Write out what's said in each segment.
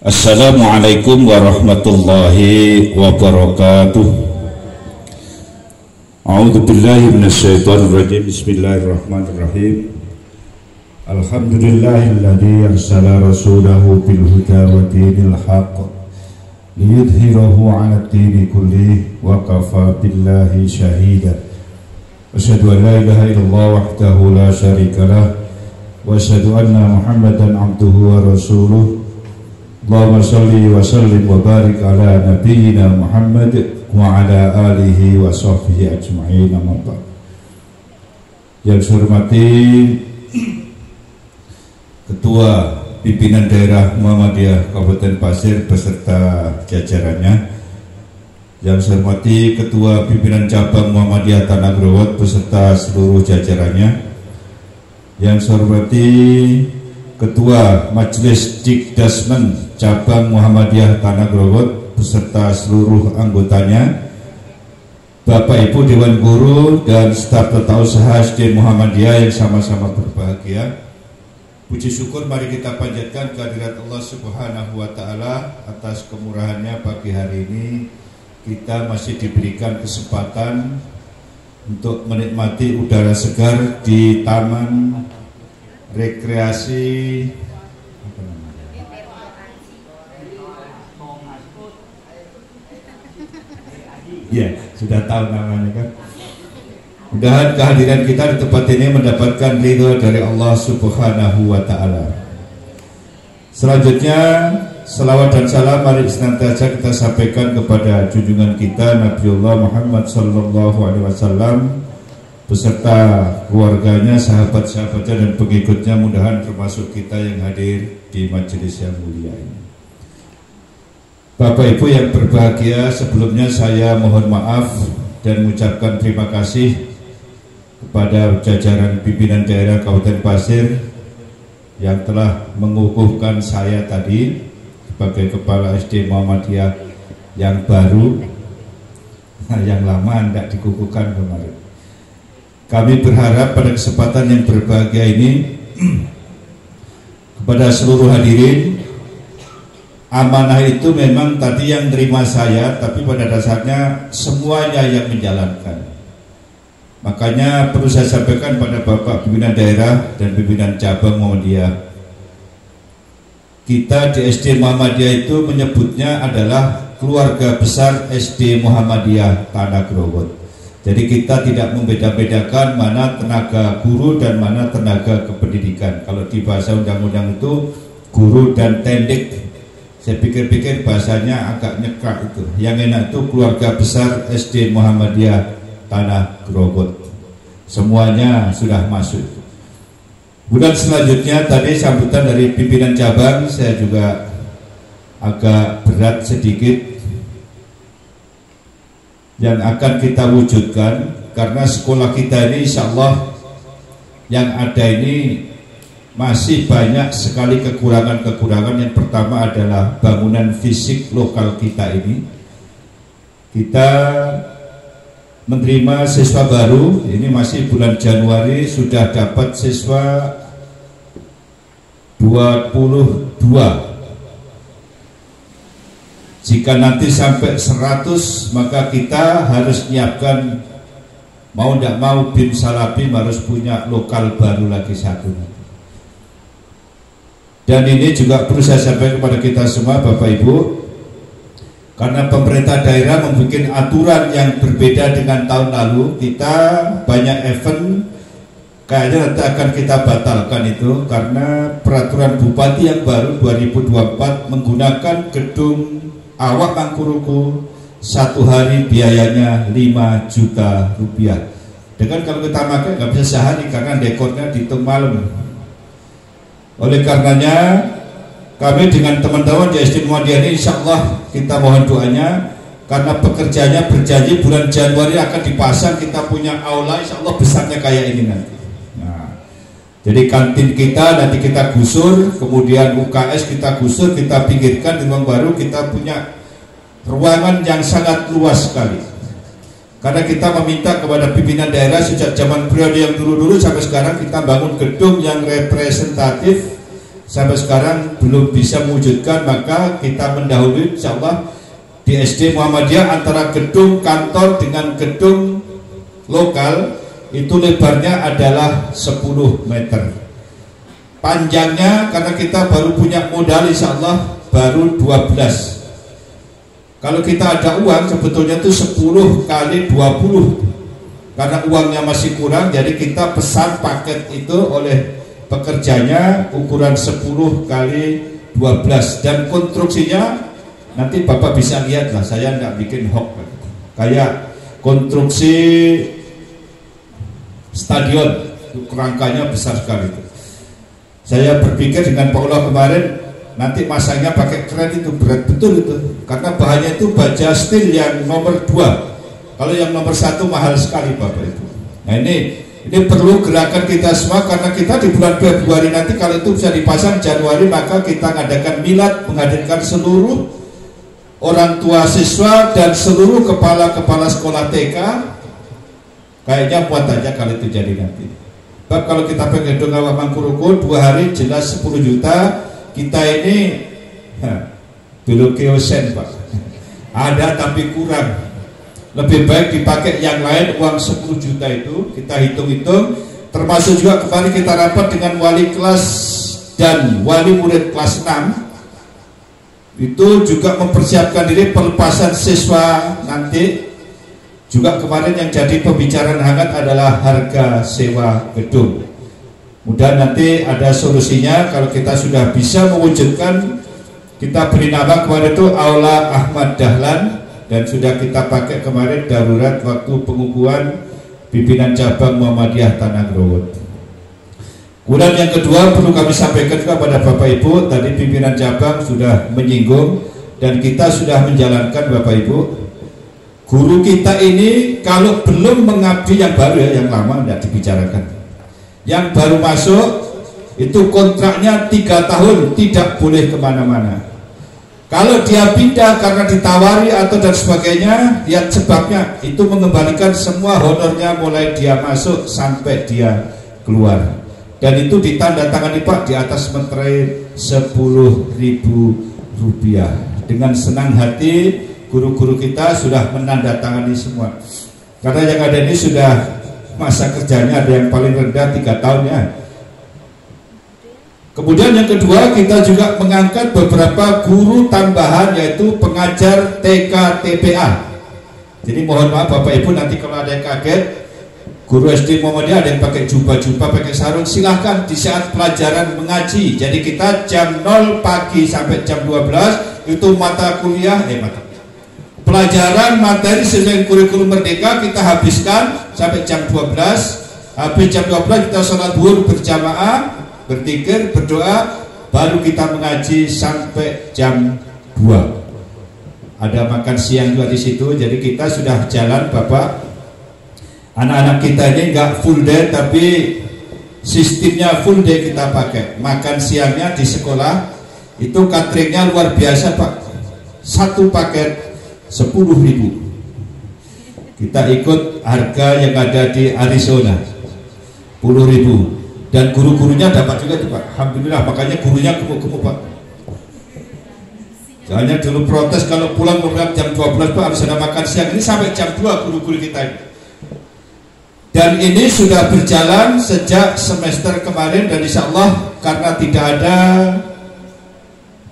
Assalamualaikum warahmatullahi wabarakatuh. A'udzu billahi minasyaitonir rajim. Bismillahirrahmanirrahim. Alhamdulillahilladzi arsala rasulahu bil huda wa dinil haqq liyudhhirahu 'ala ad-dini kullih wa kafa billahi shahida. Asyhadu an la ilaha illallah wahdahu la syarika lah wa asyhadu anna Muhammadan 'abduhu wa rasuluh. Allahumma sholli wa sallim wa barik ala nabiyyina Muhammad wa ala alihi wa sahbihi ajma'in. Amma ba'd. Yang saya hormati Ketua Pimpinan Daerah Muhammadiyah Kabupaten Pasir beserta jajarannya, yang saya hormati Ketua Pimpinan Cabang Muhammadiyah Tanah Growot beserta seluruh jajarannya, yang saya hormati Ketua Majelis Dikdasmen Cabang Muhammadiyah Tanah Growot beserta seluruh anggotanya, Bapak Ibu Dewan Guru dan staf tata usaha SD Muhammadiyah yang sama-sama berbahagia. Puji syukur mari kita panjatkan kehadirat Allah Subhanahu wa Ta'ala atas kemurahannya. Pagi hari ini kita masih diberikan kesempatan untuk menikmati udara segar di Taman Rekreasi ya, sudah tahu namanya kan. Mudah-mudahan kehadiran kita di tempat ini mendapatkan ridho dari Allah Subhanahu wa Ta'ala. Selanjutnya, selawat dan salam mari senantiasa kita sampaikan kepada junjungan kita Nabiullah Muhammad sallallahu alaihi wasallam beserta keluarganya, sahabat-sahabatnya dan pengikutnya, mudahan termasuk kita yang hadir di majelis yang mulia ini. Bapak Ibu yang berbahagia, sebelumnya saya mohon maaf dan mengucapkan terima kasih kepada jajaran pimpinan daerah Kabupaten Pasir yang telah mengukuhkan saya tadi sebagai Kepala SD Muhammadiyah yang baru. Yang lama tidak dikukuhkan kemarin. Kami berharap pada kesempatan yang berbahagia ini kepada seluruh hadirin, amanah itu memang tadi yang terima saya, tapi pada dasarnya semuanya yang menjalankan. Makanya perlu saya sampaikan pada Bapak Pimpinan Daerah dan Pimpinan Cabang Muhammadiyah, kita di SD Muhammadiyah itu menyebutnya adalah keluarga besar SD Muhammadiyah Tanah Growot. Jadi kita tidak membeda-bedakan mana tenaga guru dan mana tenaga kependidikan. Kalau di bahasa undang-undang itu guru dan tendik. Saya pikir-pikir bahasanya agak nyekrak itu. Yang enak itu keluarga besar SD Muhammadiyah Tanah Growot. Semuanya sudah masuk. Kemudian selanjutnya tadi sambutan dari pimpinan cabang, saya juga agak berat sedikit yang akan kita wujudkan, karena sekolah kita ini insya Allah yang ada ini masih banyak sekali kekurangan-kekurangan. Yang pertama adalah bangunan fisik lokal kita ini. Kita menerima siswa baru, ini masih bulan Januari sudah dapat siswa 22. Jika nanti sampai 100, maka kita harus menyiapkan, mau tidak mau BIM Salabim harus punya lokal baru lagi satu. Dan ini juga perlu saya sampaikan kepada kita semua Bapak Ibu, karena pemerintah daerah membuat aturan yang berbeda dengan tahun lalu. Kita banyak event kayaknya nanti akan kita batalkan itu, karena peraturan Bupati yang baru 2024 menggunakan gedung Awak Mangkuruku satu hari biayanya 5 juta rupiah. Dengan kalau kita pakai nggak bisa sehari karena dekornya dihitung malam. Oleh karenanya kami dengan teman-teman di SD Muhammadiyah ini insya Allah kita mohon doanya, karena pekerjanya berjanji bulan Januari akan dipasang, kita punya aula insya Allah besarnya kayak ini nanti. Nah, jadi kantin kita nanti kita gusur, kemudian UKS kita gusur, kita pinggirkan di ruang baru, kita punya ruangan yang sangat luas sekali. Karena kita meminta kepada pimpinan daerah sejak zaman periode yang dulu-dulu sampai sekarang, kita bangun gedung yang representatif sampai sekarang belum bisa mewujudkan, maka kita mendahului insyaallah di SD Muhammadiyah antara gedung kantor dengan gedung lokal itu lebarnya adalah 10 meter. Panjangnya karena kita baru punya modal insyaallah baru 12. Kalau kita ada uang sebetulnya itu 10 kali 20. Karena uangnya masih kurang, jadi kita pesan paket itu oleh pekerjanya ukuran 10 kali 12 dan konstruksinya nanti Bapak bisa lihat lah, saya nggak bikin hoax kayak konstruksi stadion, kerangkanya besar sekali itu. Saya berpikir dengan Pak Ulah kemarin nanti masangnya pakai kren, itu berat betul itu karena bahannya itu baja steel yang nomor 2. Kalau yang nomor 1 mahal sekali Bapak Ibu. Nah ini perlu gerakan kita semua karena kita di bulan Februari nanti kalau itu bisa dipasang Januari, maka kita ngadakan milad, menghadirkan seluruh orang tua siswa dan seluruh kepala-kepala sekolah TK. Kayaknya buat aja kalau itu jadi nanti. Sebab kalau kita pengen gedung awak Mangkuruko 2 hari jelas 10 juta, kita ini belum keosen Pak. Ada tapi kurang. Lebih baik dipakai yang lain, uang 10 juta itu kita hitung-hitung, termasuk juga kemarin kita rapat dengan wali kelas dan wali murid kelas 6 itu juga mempersiapkan diri pelepasan siswa nanti. Juga kemarin yang jadi pembicaraan hangat adalah harga sewa gedung. Mudah nanti ada solusinya kalau kita sudah bisa mewujudkan. Kita beri nama kemarin itu Aula Ahmad Dahlan, dan sudah kita pakai kemarin darurat waktu pengukuhan pimpinan cabang Muhammadiyah Tanah Growot. Kemudian yang kedua perlu kami sampaikan kepada Bapak Ibu, tadi pimpinan cabang sudah menyinggung dan kita sudah menjalankan Bapak Ibu. Guru kita ini kalau belum mengabdi, yang baru ya, yang lama tidak dibicarakan. Yang baru masuk itu kontraknya 3 tahun, tidak boleh kemana-mana. Kalau dia pindah karena ditawari atau dan sebagainya, lihat sebabnya, itu mengembalikan semua honornya mulai dia masuk sampai dia keluar. Dan itu ditandatangani Pak di atas meterai Rp10.000. Dengan senang hati guru-guru kita sudah menandatangani semua. Karena yang ada ini sudah masa kerjanya ada yang paling rendah 3 tahun ya. Kemudian yang kedua kita juga mengangkat beberapa guru tambahan, yaitu pengajar TK TPA. Jadi mohon maaf Bapak Ibu, nanti kalau ada yang kaget, guru SD Muhammadiyah ada yang pakai jubah-jubah, pakai sarung, silahkan di saat pelajaran mengaji. Jadi kita jam 0 pagi sampai jam 12 itu mata kuliah, pelajaran materi sesuai kurikulum Merdeka kita habiskan sampai jam 12. Habis jam 12 kita sholat zuhur berjamaah, berzikir, berdoa, baru kita mengaji sampai jam 2. Ada makan siang juga di situ. Jadi kita sudah jalan Bapak. Anak-anak kita ini enggak full day, tapi sistemnya full day kita pakai. Makan siangnya di sekolah itu cateringnya luar biasa Pak. 1 paket 10.000. Kita ikut harga yang ada di Arizona 10.000. Dan guru-gurunya dapat juga tuh Pak. Alhamdulillah, makanya gurunya gemuk-gemuk Pak. Soalnya dulu protes kalau pulang jam 12 Pak harus ada makan siang. Ini sampai jam 2 guru-guru kita ini. Dan ini sudah berjalan sejak semester kemarin, dan insya Allah karena tidak ada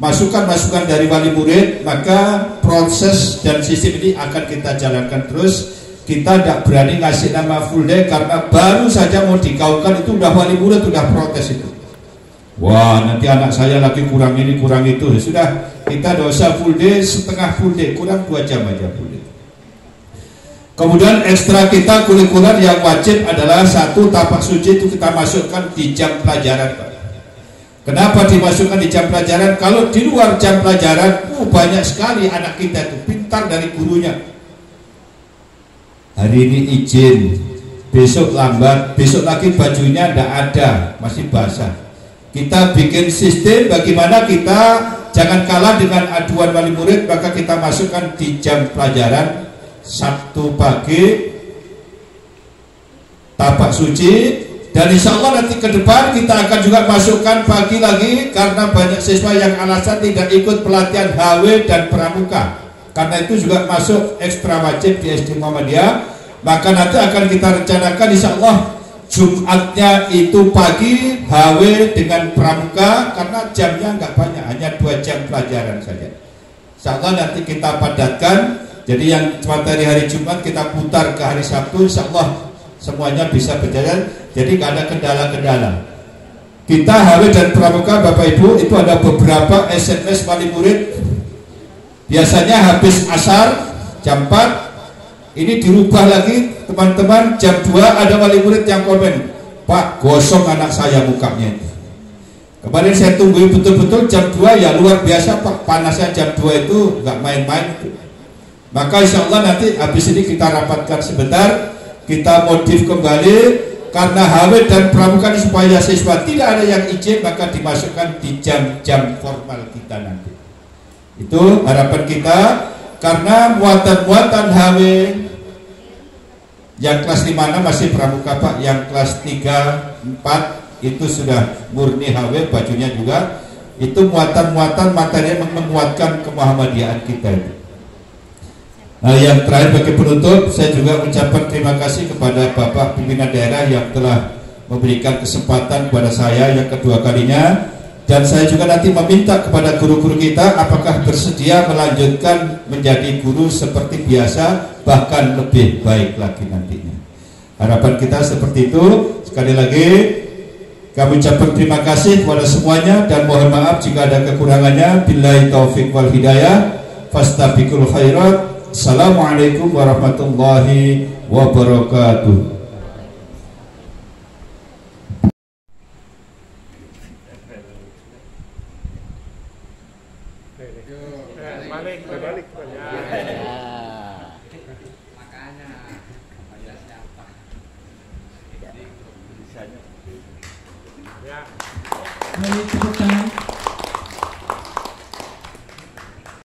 masukan-masukan dari wali murid, maka proses dan sistem ini akan kita jalankan terus. Kita tidak berani ngasih nama full day karena baru saja mau dikaukan itu udah wali murid udah protes itu. Wah, nanti anak saya lagi kurang ini kurang itu. Sudah, kita tidak usah full day, setengah full day, kurang 2 jam aja full day. Kemudian ekstra kita kurikuler yang wajib adalah 1 tapak suci, itu kita masukkan di jam pelajaran Pak. Kenapa dimasukkan di jam pelajaran? Kalau di luar jam pelajaran banyak sekali anak kita itu pintar dari gurunya. Hari ini izin, besok lambat, besok lagi bajunya tidak ada, masih basah. Kita bikin sistem bagaimana kita jangan kalah dengan aduan wali murid, maka kita masukkan di jam pelajaran. Sabtu pagi tapak suci, Dan insya Allah nanti ke depan kita akan juga masukkan pagi lagi, karena banyak siswa yang alasan tidak ikut pelatihan HW dan pramuka, karena itu juga masuk ekstra wajib di SD Muhammadiyah. Maka nanti akan kita rencanakan insya Allah Jumatnya itu pagi HW dengan pramuka, karena jamnya nggak banyak, hanya 2 jam pelajaran saja. Insya Allah nanti kita padatkan, jadi yang materi hari Jumat kita putar ke hari Sabtu, insya Allah semuanya bisa berjalan, jadi nggak ada kendala-kendala. Kita HW dan pramuka Bapak Ibu itu ada beberapa SMS wali murid, biasanya habis asar jam 4, ini dirubah lagi teman-teman, jam 2 ada wali murid yang komen, Pak, gosong anak saya mukanya. Kemarin saya tungguin betul-betul jam 2, ya luar biasa Pak, panasnya jam 2 itu nggak main-main. Maka insya Allah nanti habis ini kita rapatkan sebentar, kita modif kembali, karena HW dan pramuka ini supaya siswa tidak ada yang izin, maka dimasukkan di jam-jam formal kita nanti. Itu harapan kita, karena muatan-muatan HW yang kelas 5 masih pramuka Pak, yang kelas 3, 4 itu sudah murni HW, bajunya juga itu muatan-muatan materi yang menguatkan kemuhammadiyahan kita itu. Nah, yang terakhir bagi penutup, saya juga mengucapkan terima kasih kepada Bapak Pimpinan Daerah yang telah memberikan kesempatan kepada saya yang kedua kalinya, dan saya juga nanti meminta kepada guru-guru kita apakah bersedia melanjutkan menjadi guru seperti biasa, bahkan lebih baik lagi nantinya. Harapan kita seperti itu. Sekali lagi kami ucapkan terima kasih kepada semuanya, dan mohon maaf jika ada kekurangannya. Billahi taufik wal hidayah, fastabiqul khairat. Assalamualaikum warahmatullahi wabarakatuh. Balik. Makanya bayar siapa? Ya. Baik, tepuk tangan.